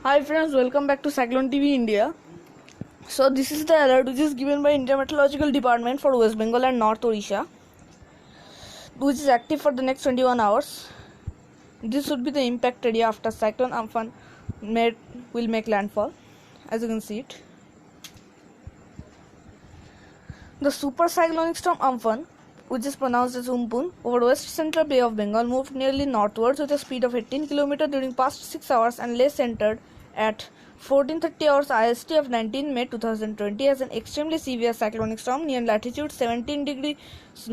Hi friends, welcome back to Cyclone TV India. So this is the alert which is given by India Meteorological Department for West Bengal and North Odisha, which is active for the next 21 hours. This would be the impact area after Cyclone Amphan will make landfall, as you can see it. The super cyclonic storm Amphan, which is pronounced as Umpun, over West Central Bay of Bengal moved nearly northwards with a speed of 18 km during past 6 hours and lay centered at 14:30 hours IST of 19 May 2020 as an extremely severe cyclonic storm near latitude 17 degrees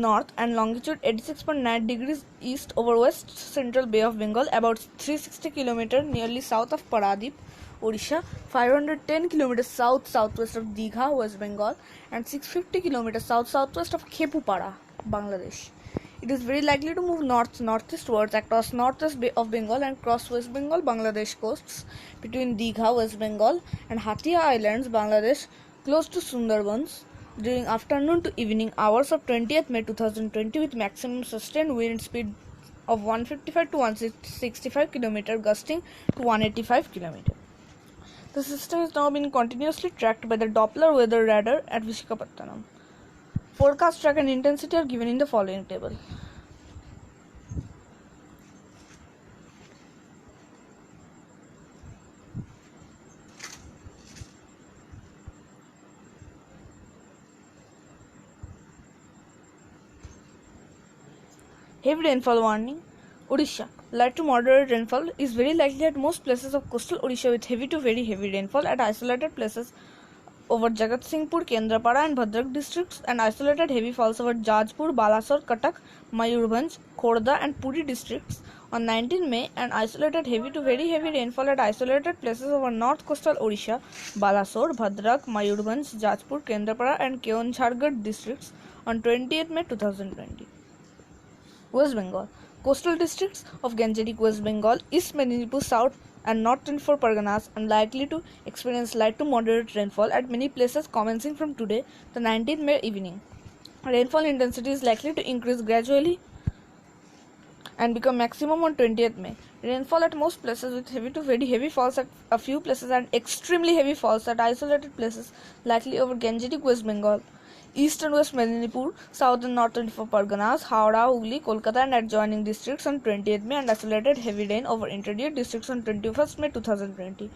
north and longitude 86.9 degrees east over West Central Bay of Bengal, about 360 km nearly south of Paradip, Odisha, 510 km south-southwest of Digha, West Bengal, and 650 km south-southwest of Khepupara, Bangladesh. It is very likely to move north-northeastwards across northwest Bay of Bengal and cross West Bengal, Bangladesh coasts between Digha, West Bengal, and Hatia Islands, Bangladesh, close to Sundarbans during afternoon to evening hours of 20th May 2020 with maximum sustained wind speed of 155 to 165 km, gusting to 185 km. The system is now being continuously tracked by the Doppler weather radar at Visakhapatnam. Forecast track and intensity are given in the following table. Heavy rainfall warning. Odisha. Light to moderate rainfall is very likely at most places of coastal Odisha with heavy to very heavy rainfall at isolated places over Jagatsinghpur, Kendrapara and Bhadrak districts, and isolated heavy falls over Jajpur, Balasore, Cuttack, Mayurbhanj, Khordha and Puri districts on 19 May, and isolated heavy to very heavy rainfall at isolated places over north coastal Odisha, Balasore, Bhadrak, Mayurbhanj, Jajpur, Kendrapara and Keonjhargarh districts on 28 May 2020. West Bengal. Coastal districts of Gangetic, West Bengal, East Medinipur, South and North 24 Parganas are likely to experience light to moderate rainfall at many places commencing from today, the 19th May evening. Rainfall intensity is likely to increase gradually and become maximum on 20th May. Rainfall at most places with heavy to very heavy falls at a few places and extremely heavy falls at isolated places likely over Gangetic, West Bengal, East and West Medinipur, South and North 24 Parganas, Howrah, Hooghly, Kolkata and adjoining districts on 20th May, and isolated heavy rain over intermediate districts on 21st May 2020.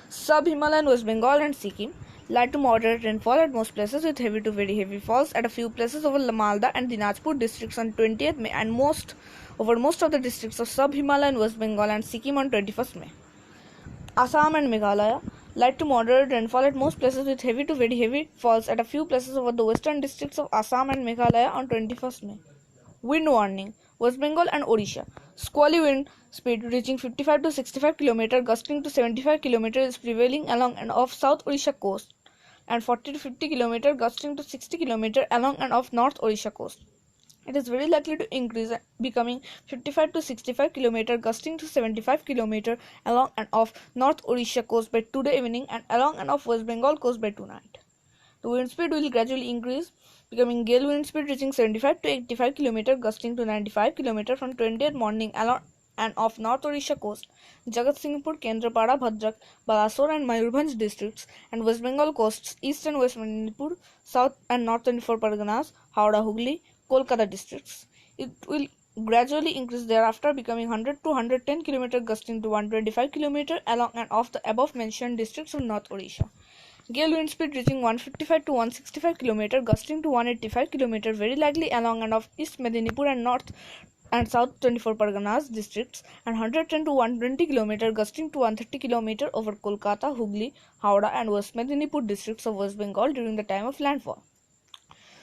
Sub-Himalayan West Bengal and Sikkim. Light to moderate rainfall at most places with heavy to very heavy falls at a few places over Malda and Dinajpur districts on 20th May and over most of the districts of Sub-Himalayan West Bengal and Sikkim on 21st May. Assam and Meghalaya. Light to moderate rainfall at most places with heavy to very heavy falls at a few places over the western districts of Assam and Meghalaya on 21st May. Wind warning. West Bengal and Odisha. Squally wind speed reaching 55 to 65 km, gusting to 75 km is prevailing along and off South Odisha coast, and 40 to 50 km, gusting to 60 km along and off North Odisha coast. It is very likely to increase, becoming 55 to 65 km, gusting to 75 km along and off North Odisha coast by today evening and along and off West Bengal coast by tonight. The wind speed will gradually increase, becoming gale wind speed reaching 75 to 85 km, gusting to 95 km from 20th morning along and off North Odisha coast, Jagatsinghpur, Kendrapara, Bhadrak, Balasore and Mayurbhanj districts, and West Bengal coasts, East and West Medinipur, South and North 24 Parganas, Howrah, Hooghly, Kolkata districts. It will gradually increase thereafter, becoming 100 to 110 km, gusting to 125 km along and off the above mentioned districts of North Odisha. Gale wind speed reaching 155 to 165 km, gusting to 185 km, very likely along and off East Medinipur and North and South 24 Parganas districts, and 110 to 120 km, gusting to 130 km over Kolkata, Hooghly, Howrah and West Medinipur districts of West Bengal during the time of landfall.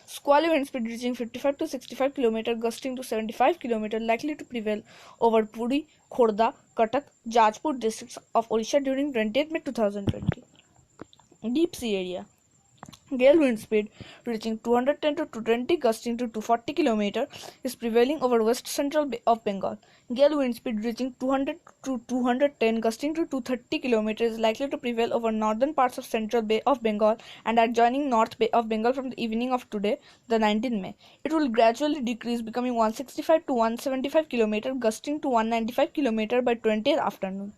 Squally wind speed reaching 55 to 65 km, gusting to 75 km, likely to prevail over Puri, Khordha, Cuttack, Jajpur districts of Odisha during 20th May 2020. Deep sea area. Gale wind speed reaching 210 to 220, gusting to 240 km is prevailing over West Central Bay of Bengal. Gale wind speed reaching 200 to 210, gusting to 230 km is likely to prevail over northern parts of Central Bay of Bengal and adjoining North Bay of Bengal from the evening of today, the 19th May. It will gradually decrease, becoming 165 to 175 km, gusting to 195 km by 20th afternoon.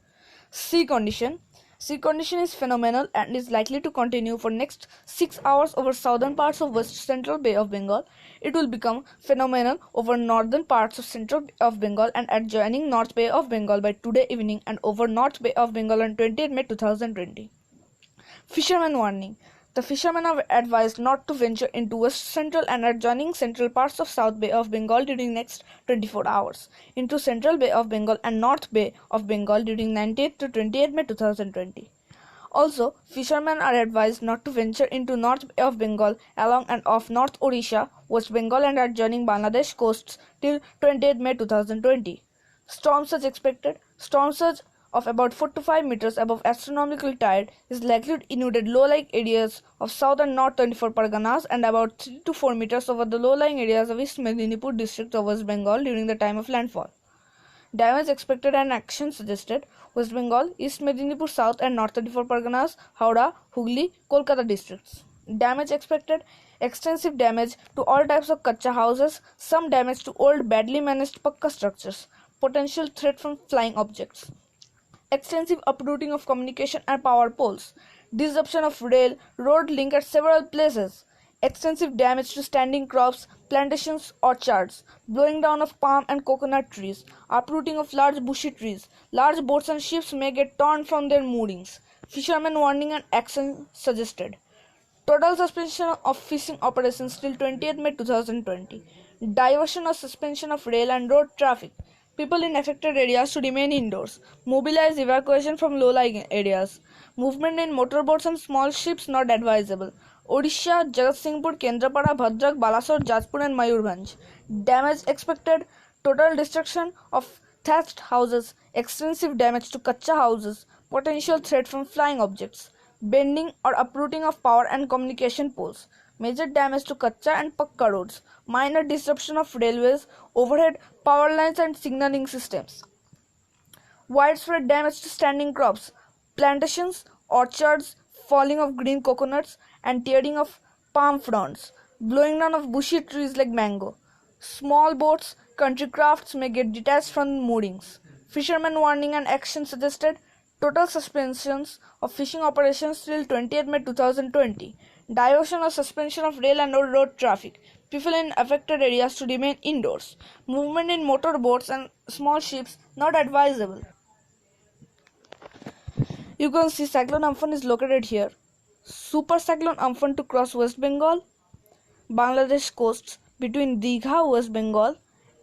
Sea condition. Sea condition is phenomenal and is likely to continue for next 6 hours over southern parts of West Central Bay of Bengal. It will become phenomenal over northern parts of Central Bay of Bengal and adjoining North Bay of Bengal by today evening and over North Bay of Bengal on 20th May 2020. Fishermen warning. The fishermen are advised not to venture into west central and adjoining central parts of South Bay of Bengal during next 24 hours, into Central Bay of Bengal and North Bay of Bengal during 19th to 28th May 2020. Also, fishermen are advised not to venture into North Bay of Bengal along and off North Odisha, West Bengal and adjoining Bangladesh coasts till 20th May 2020. Storm surge expected. Storm surge of about 4 to 5 meters above astronomical tide is likely to inundate low-lying areas of south and north 24 Parganas and about 3 to 4 meters over the low-lying areas of East Medinipur district of West Bengal during the time of landfall. Damage expected and action suggested: West Bengal, East Medinipur South and North 34 Parganas, Howrah, Hooghly, Kolkata districts. Damage expected: extensive damage to all types of kacha houses, some damage to old badly managed pakka structures, potential threat from flying objects. Extensive uprooting of communication and power poles, disruption of rail, road link at several places, extensive damage to standing crops, plantations, orchards, blowing down of palm and coconut trees, uprooting of large bushy trees, large boats and ships may get torn from their moorings. Fishermen warning and action suggested. Total suspension of fishing operations till 20th May 2020. Diversion or suspension of rail and road traffic. People in affected areas to remain indoors. Mobilize evacuation from low-lying areas. Movement in motorboats and small ships not advisable. Odisha, Jagatsinghpur, Kendrapada, Bhadrak, Balasore, Jajpur and Mayurbhanj. Damage expected: total destruction of thatched houses, extensive damage to kacha houses, potential threat from flying objects, bending or uprooting of power and communication poles, major damage to kacha and pakka roads, minor disruption of railways, overhead power lines and signaling systems, widespread damage to standing crops, plantations, orchards, falling of green coconuts and tearing of palm fronds, blowing down of bushy trees like mango. Small boats, country crafts may get detached from moorings. Fishermen warning and action suggested. Total suspensions of fishing operations till 20th May 2020. Diversion or suspension of rail and road traffic. People in affected areas to remain indoors. Movement in motor boats and small ships not advisable. You can see Cyclone Amphan is located here. Super Cyclone Amphan to cross West Bengal, Bangladesh coasts between Digha, West Bengal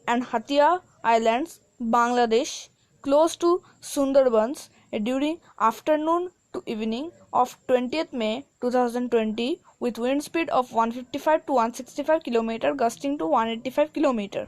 and Hatia Islands, Bangladesh, close to Sundarbans during afternoon to evening of 20th May 2020 with wind speed of 155 to 165 km gusting to 185 km.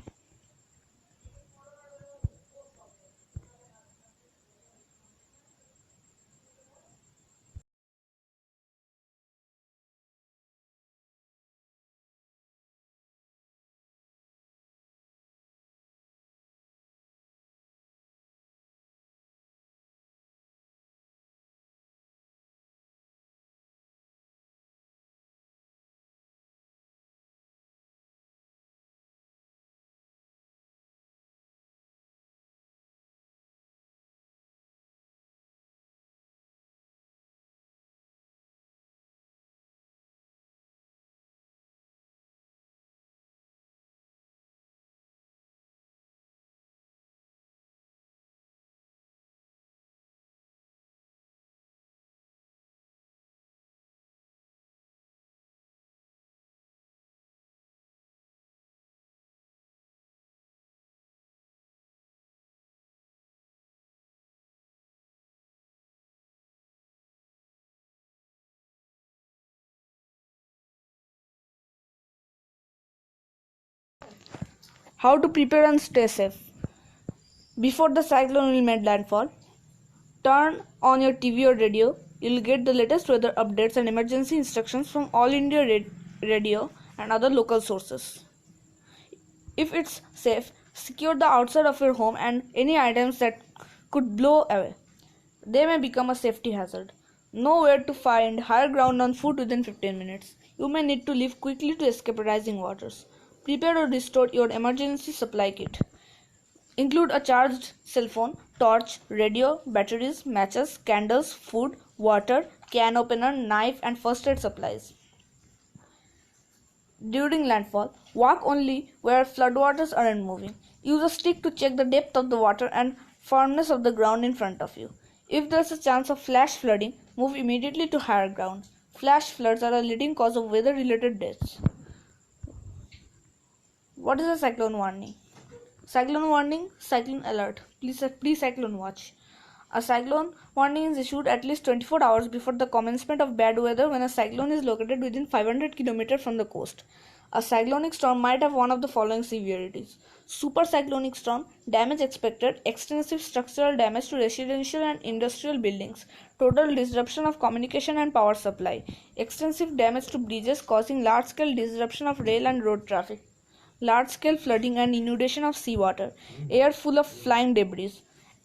How to prepare and stay safe. Before the cyclone will make landfall, turn on your TV or radio. You'll get the latest weather updates and emergency instructions from All India Radio and other local sources. If it's safe, secure the outside of your home and any items that could blow away. They may become a safety hazard. Know where to find higher ground on foot within 15 minutes. You may need to leave quickly to escape rising waters. Prepare or restore your emergency supply kit. include a charged cell phone, torch, radio, batteries, matches, candles, food, water, can opener, knife, and first aid supplies. During landfall, walk only where floodwaters aren't moving. Use a stick to check the depth of the water and firmness of the ground in front of you. If there is a chance of flash flooding, move immediately to higher ground. Flash floods are a leading cause of weather-related deaths. What is a cyclone warning? Cyclone warning, cyclone alert, pre-cyclone watch. A cyclone warning is issued at least 24 hours before the commencement of bad weather when a cyclone is located within 500 km from the coast. A cyclonic storm might have one of the following severities. Super cyclonic storm, damage expected, extensive structural damage to residential and industrial buildings, total disruption of communication and power supply, extensive damage to bridges causing large-scale disruption of rail and road traffic, large-scale flooding and inundation of seawater, air full of flying debris.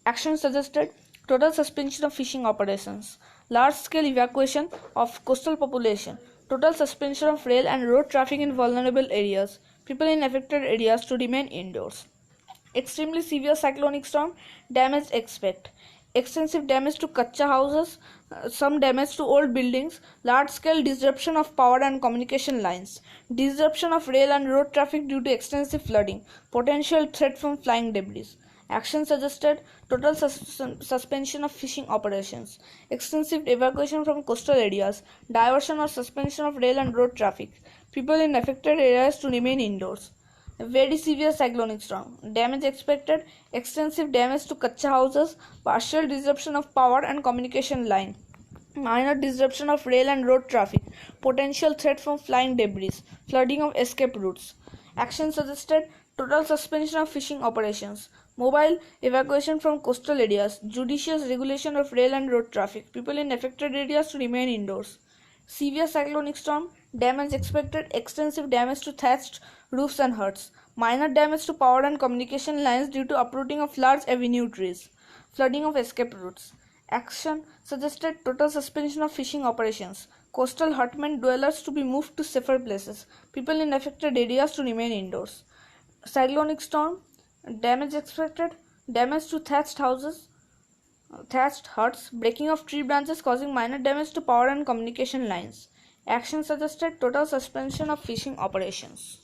Action suggested: total suspension of fishing operations, large-scale evacuation of coastal population, total suspension of rail and road traffic in vulnerable areas, people in affected areas to remain indoors. Extremely severe cyclonic storm, damage expect: extensive damage to kacha houses, some damage to old buildings, large-scale disruption of power and communication lines, disruption of rail and road traffic due to extensive flooding, potential threat from flying debris. Action suggested: total suspension of fishing operations, extensive evacuation from coastal areas, diversion or suspension of rail and road traffic, people in affected areas to remain indoors. Very severe cyclonic storm, damage expected: extensive damage to kacha houses, partial disruption of power and communication line, minor disruption of rail and road traffic, potential threat from flying debris, flooding of escape routes. Action suggested: total suspension of fishing operations, mobile evacuation from coastal areas, judicious regulation of rail and road traffic, people in affected areas to remain indoors. Severe cyclonic storm, damage expected: extensive damage to thatched roofs and huts, minor damage to power and communication lines due to uprooting of large avenue trees, flooding of escape routes. Action suggested: total suspension of fishing operations, coastal hutmen dwellers to be moved to safer places, people in affected areas to remain indoors. Cyclonic storm, damage expected: damage to thatched houses, thatched huts, breaking of tree branches causing minor damage to power and communication lines. Action suggested: total suspension of fishing operations.